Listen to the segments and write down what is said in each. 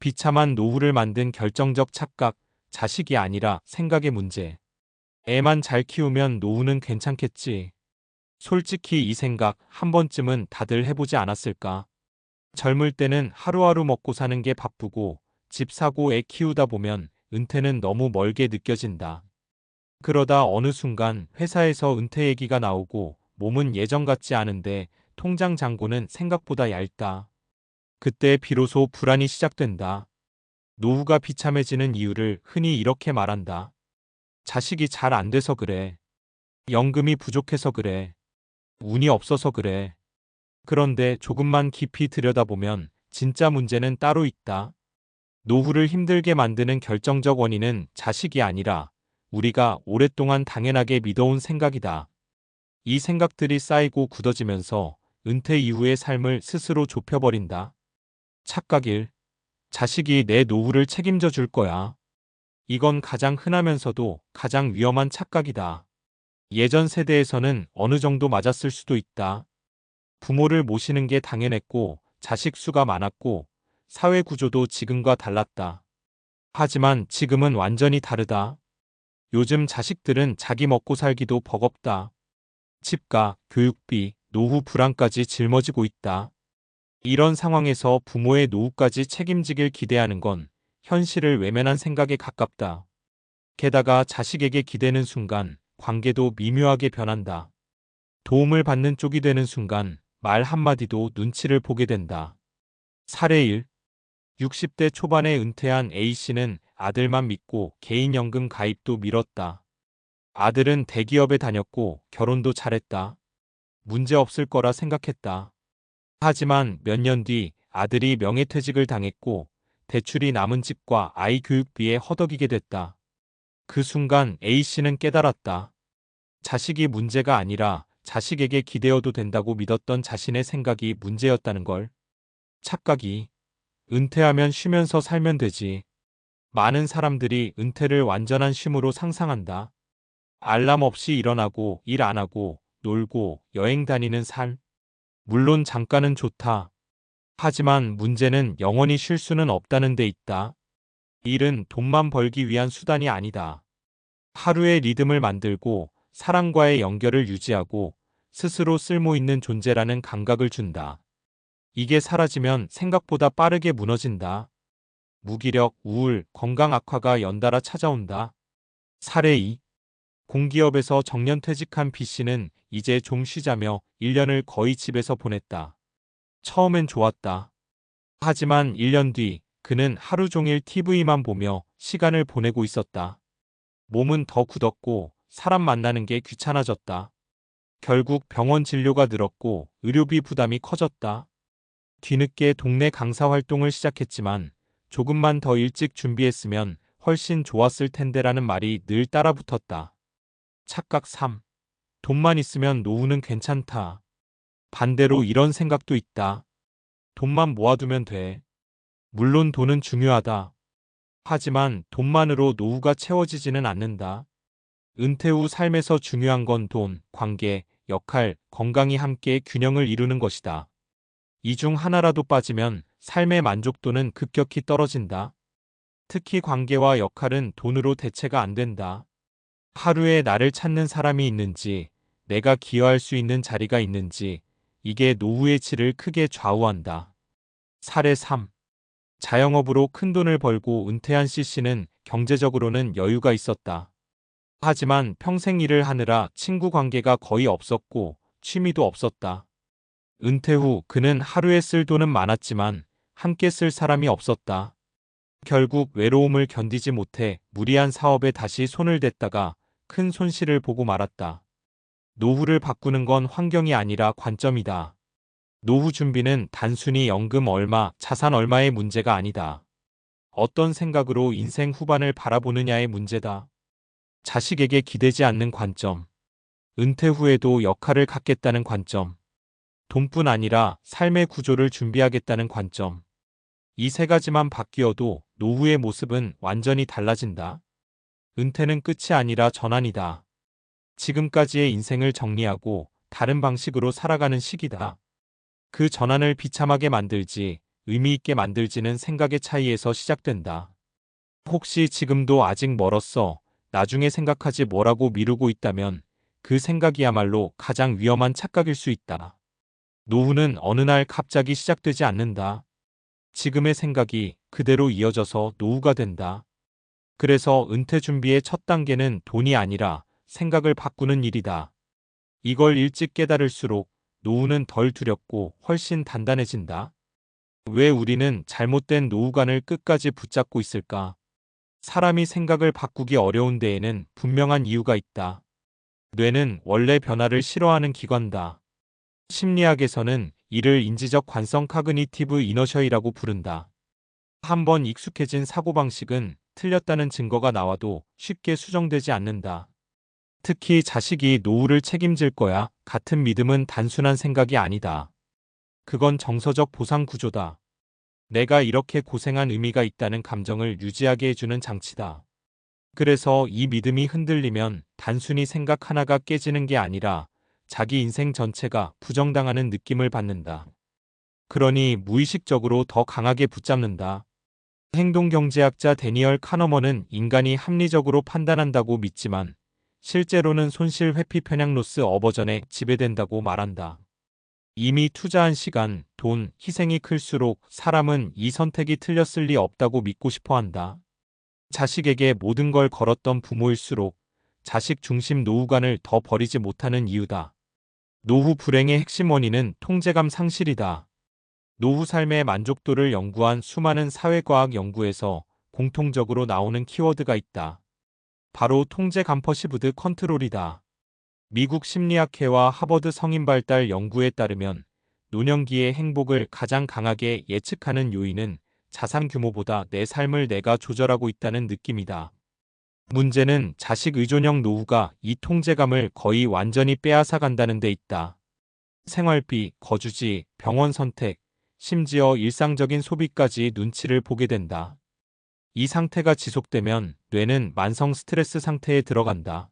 비참한 노후를 만든 결정적 착각, 자식이 아니라 생각의 문제. 애만 잘 키우면 노후는 괜찮겠지. 솔직히 이 생각 한 번쯤은 다들 해보지 않았을까? 젊을 때는 하루하루 먹고 사는 게 바쁘고 집 사고 애 키우다 보면 은퇴는 너무 멀게 느껴진다. 그러다 어느 순간 회사에서 은퇴 얘기가 나오고 몸은 예전 같지 않은데 통장 잔고는 생각보다 얇다. 그때 비로소 불안이 시작된다. 노후가 비참해지는 이유를 흔히 이렇게 말한다. 자식이 잘 안 돼서 그래. 연금이 부족해서 그래. 운이 없어서 그래. 그런데 조금만 깊이 들여다보면 진짜 문제는 따로 있다. 노후를 힘들게 만드는 결정적 원인은 자식이 아니라 우리가 오랫동안 당연하게 믿어온 생각이다. 이 생각들이 쌓이고 굳어지면서 은퇴 이후의 삶을 스스로 좁혀버린다. 착각 1. 자식이 내 노후를 책임져 줄 거야. 이건 가장 흔하면서도 가장 위험한 착각이다. 예전 세대에서는 어느 정도 맞았을 수도 있다. 부모를 모시는 게 당연했고 자식 수가 많았고 사회 구조도 지금과 달랐다. 하지만 지금은 완전히 다르다. 요즘 자식들은 자기 먹고 살기도 버겁다. 집값, 교육비, 노후 불안까지 짊어지고 있다. 이런 상황에서 부모의 노후까지 책임지길 기대하는 건 현실을 외면한 생각에 가깝다. 게다가 자식에게 기대는 순간 관계도 미묘하게 변한다. 도움을 받는 쪽이 되는 순간 말 한마디도 눈치를 보게 된다. 사례 1. 60대 초반에 은퇴한 A씨는 아들만 믿고 개인연금 가입도 미뤘다. 아들은 대기업에 다녔고 결혼도 잘했다. 문제 없을 거라 생각했다. 하지만 몇 년 뒤 아들이 명예퇴직을 당했고 대출이 남은 집과 아이 교육비에 허덕이게 됐다. 그 순간 A씨는 깨달았다. 자식이 문제가 아니라 자식에게 기대어도 된다고 믿었던 자신의 생각이 문제였다는 걸. 착각이 은퇴하면 쉬면서 살면 되지. 많은 사람들이 은퇴를 완전한 쉼으로 상상한다. 알람 없이 일어나고 일 안 하고 놀고 여행 다니는 삶. 물론 잠깐은 좋다. 하지만 문제는 영원히 쉴 수는 없다는 데 있다. 일은 돈만 벌기 위한 수단이 아니다. 하루의 리듬을 만들고 사람과의 연결을 유지하고 스스로 쓸모 있는 존재라는 감각을 준다. 이게 사라지면 생각보다 빠르게 무너진다. 무기력, 우울, 건강 악화가 연달아 찾아온다. 사례 2. 공기업에서 정년퇴직한 B씨는 이제 좀 쉬자며 1년을 거의 집에서 보냈다. 처음엔 좋았다. 하지만 1년 뒤 그는 하루 종일 TV만 보며 시간을 보내고 있었다. 몸은 더 굳었고 사람 만나는 게 귀찮아졌다. 결국 병원 진료가 늘었고 의료비 부담이 커졌다. 뒤늦게 동네 강사 활동을 시작했지만 조금만 더 일찍 준비했으면 훨씬 좋았을 텐데라는 말이 늘 따라붙었다. 착각 3. 돈만 있으면 노후는 괜찮다. 반대로 이런 생각도 있다. 돈만 모아두면 돼. 물론 돈은 중요하다. 하지만 돈만으로 노후가 채워지지는 않는다. 은퇴 후 삶에서 중요한 건 돈, 관계, 역할, 건강이 함께 균형을 이루는 것이다. 이 중 하나라도 빠지면 삶의 만족도는 급격히 떨어진다. 특히 관계와 역할은 돈으로 대체가 안 된다. 하루에 나를 찾는 사람이 있는지, 내가 기여할 수 있는 자리가 있는지, 이게 노후의 질을 크게 좌우한다. 사례 3. 자영업으로 큰돈을 벌고 은퇴한 C씨는 경제적으로는 여유가 있었다. 하지만 평생 일을 하느라 친구 관계가 거의 없었고 취미도 없었다. 은퇴 후 그는 하루에 쓸 돈은 많았지만 함께 쓸 사람이 없었다. 결국 외로움을 견디지 못해 무리한 사업에 다시 손을 댔다가 큰 손실을 보고 말았다. 노후를 바꾸는 건 환경이 아니라 관점이다. 노후 준비는 단순히 연금 얼마, 자산 얼마의 문제가 아니다. 어떤 생각으로 인생 후반을 바라보느냐의 문제다. 자식에게 기대지 않는 관점, 은퇴 후에도 역할을 갖겠다는 관점, 돈뿐 아니라 삶의 구조를 준비하겠다는 관점. 이 세 가지만 바뀌어도 노후의 모습은 완전히 달라진다. 은퇴는 끝이 아니라 전환이다. 지금까지의 인생을 정리하고 다른 방식으로 살아가는 시기다. 그 전환을 비참하게 만들지 의미 있게 만들지는 생각의 차이에서 시작된다. 혹시 지금도 아직 멀었어, 나중에 생각하지 뭐라고 미루고 있다면 그 생각이야말로 가장 위험한 착각일 수 있다. 노후는 어느 날 갑자기 시작되지 않는다. 지금의 생각이 그대로 이어져서 노후가 된다. 그래서 은퇴 준비의 첫 단계는 돈이 아니라 생각을 바꾸는 일이다. 이걸 일찍 깨달을수록 노후는 덜 두렵고 훨씬 단단해진다. 왜 우리는 잘못된 노후관을 끝까지 붙잡고 있을까? 사람이 생각을 바꾸기 어려운 데에는 분명한 이유가 있다. 뇌는 원래 변화를 싫어하는 기관다. 심리학에서는 이를 인지적 관성 카그니티브 이너셔이라고 부른다. 한번 익숙해진 사고방식은 틀렸다는 증거가 나와도 쉽게 수정되지 않는다. 특히 자식이 노후를 책임질 거야 같은 믿음은 단순한 생각이 아니다. 그건 정서적 보상 구조다. 내가 이렇게 고생한 의미가 있다는 감정을 유지하게 해주는 장치다. 그래서 이 믿음이 흔들리면 단순히 생각 하나가 깨지는 게 아니라 자기 인생 전체가 부정당하는 느낌을 받는다. 그러니 무의식적으로 더 강하게 붙잡는다. 행동경제학자 데니얼 카너먼은 인간이 합리적으로 판단한다고 믿지만 실제로는 손실 회피 편향 로스 어버전에 지배된다고 말한다. 이미 투자한 시간, 돈, 희생이 클수록 사람은 이 선택이 틀렸을 리 없다고 믿고 싶어 한다. 자식에게 모든 걸 걸었던 부모일수록 자식 중심 노후관을 더 버리지 못하는 이유다. 노후 불행의 핵심 원인은 통제감 상실이다. 노후 삶의 만족도를 연구한 수많은 사회과학 연구에서 공통적으로 나오는 키워드가 있다. 바로 통제감 퍼시브드 컨트롤이다. 미국 심리학회와 하버드 성인발달 연구에 따르면 노년기의 행복을 가장 강하게 예측하는 요인은 자산 규모보다 내 삶을 내가 조절하고 있다는 느낌이다. 문제는 자식 의존형 노후가 이 통제감을 거의 완전히 빼앗아 간다는 데 있다. 생활비, 거주지, 병원 선택, 심지어 일상적인 소비까지 눈치를 보게 된다. 이 상태가 지속되면 뇌는 만성 스트레스 상태에 들어간다.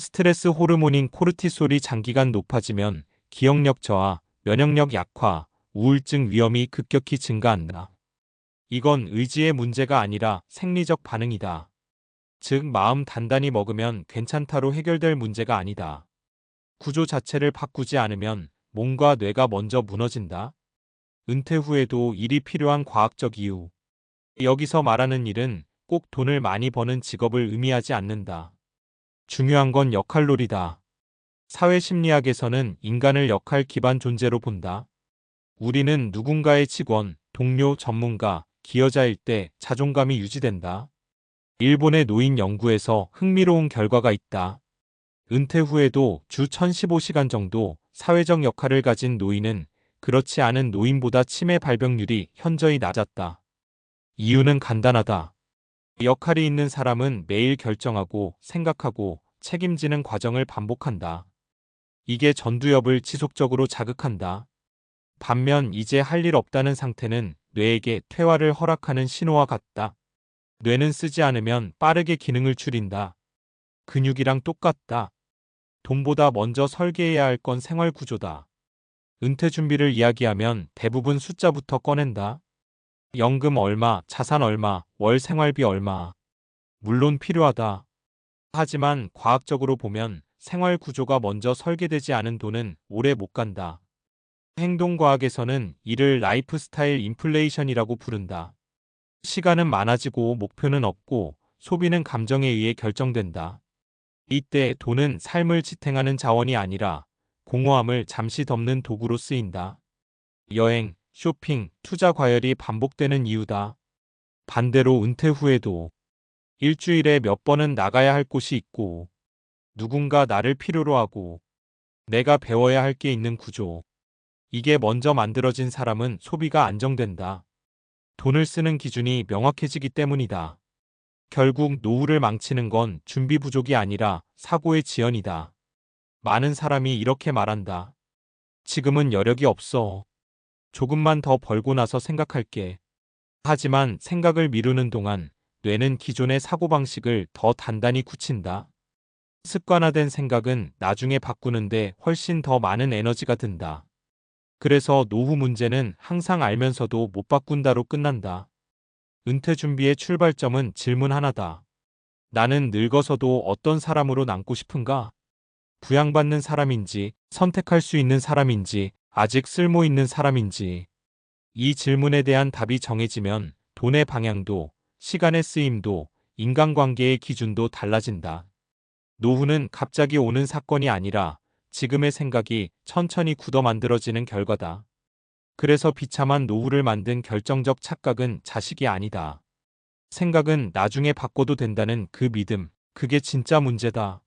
스트레스 호르몬인 코르티솔이 장기간 높아지면 기억력 저하, 면역력 약화, 우울증 위험이 급격히 증가한다. 이건 의지의 문제가 아니라 생리적 반응이다. 즉, 마음 단단히 먹으면 괜찮다로 해결될 문제가 아니다. 구조 자체를 바꾸지 않으면 몸과 뇌가 먼저 무너진다. 은퇴 후에도 일이 필요한 과학적 이유. 여기서 말하는 일은 꼭 돈을 많이 버는 직업을 의미하지 않는다. 중요한 건 역할놀이다. 사회심리학에서는 인간을 역할 기반 존재로 본다. 우리는 누군가의 직원, 동료, 전문가, 기여자일 때 자존감이 유지된다. 일본의 노인 연구에서 흥미로운 결과가 있다. 은퇴 후에도 주 1015시간 정도 사회적 역할을 가진 노인은 그렇지 않은 노인보다 치매 발병률이 현저히 낮았다. 이유는 간단하다. 역할이 있는 사람은 매일 결정하고 생각하고 책임지는 과정을 반복한다. 이게 전두엽을 지속적으로 자극한다. 반면 이제 할 일 없다는 상태는 뇌에게 퇴화를 허락하는 신호와 같다. 뇌는 쓰지 않으면 빠르게 기능을 줄인다. 근육이랑 똑같다. 돈보다 먼저 설계해야 할 건 생활 구조다. 은퇴 준비를 이야기하면 대부분 숫자부터 꺼낸다. 연금 얼마, 자산 얼마, 월 생활비 얼마. 물론 필요하다. 하지만 과학적으로 보면 생활 구조가 먼저 설계되지 않은 돈은 오래 못 간다. 행동과학에서는 이를 라이프 스타일 인플레이션이라고 부른다. 시간은 많아지고 목표는 없고 소비는 감정에 의해 결정된다. 이때 돈은 삶을 지탱하는 자원이 아니라 공허함을 잠시 덮는 도구로 쓰인다. 여행, 쇼핑, 투자 과열이 반복되는 이유다. 반대로 은퇴 후에도 일주일에 몇 번은 나가야 할 곳이 있고 누군가 나를 필요로 하고 내가 배워야 할 게 있는 구조. 이게 먼저 만들어진 사람은 소비가 안정된다. 돈을 쓰는 기준이 명확해지기 때문이다. 결국 노후를 망치는 건 준비 부족이 아니라 사고의 지연이다. 많은 사람이 이렇게 말한다. 지금은 여력이 없어. 조금만 더 벌고 나서 생각할게. 하지만 생각을 미루는 동안 뇌는 기존의 사고방식을 더 단단히 굳힌다. 습관화된 생각은 나중에 바꾸는데 훨씬 더 많은 에너지가 든다. 그래서 노후 문제는 항상 알면서도 못 바꾼다로 끝난다. 은퇴 준비의 출발점은 질문 하나다. 나는 늙어서도 어떤 사람으로 남고 싶은가? 부양받는 사람인지, 선택할 수 있는 사람인지, 아직 쓸모 있는 사람인지. 이 질문에 대한 답이 정해지면 돈의 방향도, 시간의 쓰임도, 인간관계의 기준도 달라진다. 노후는 갑자기 오는 사건이 아니라 지금의 생각이 천천히 굳어 만들어지는 결과다. 그래서 비참한 노후를 만든 결정적 착각은 자식이 아니다. 생각은 나중에 바꿔도 된다는 그 믿음, 그게 진짜 문제다.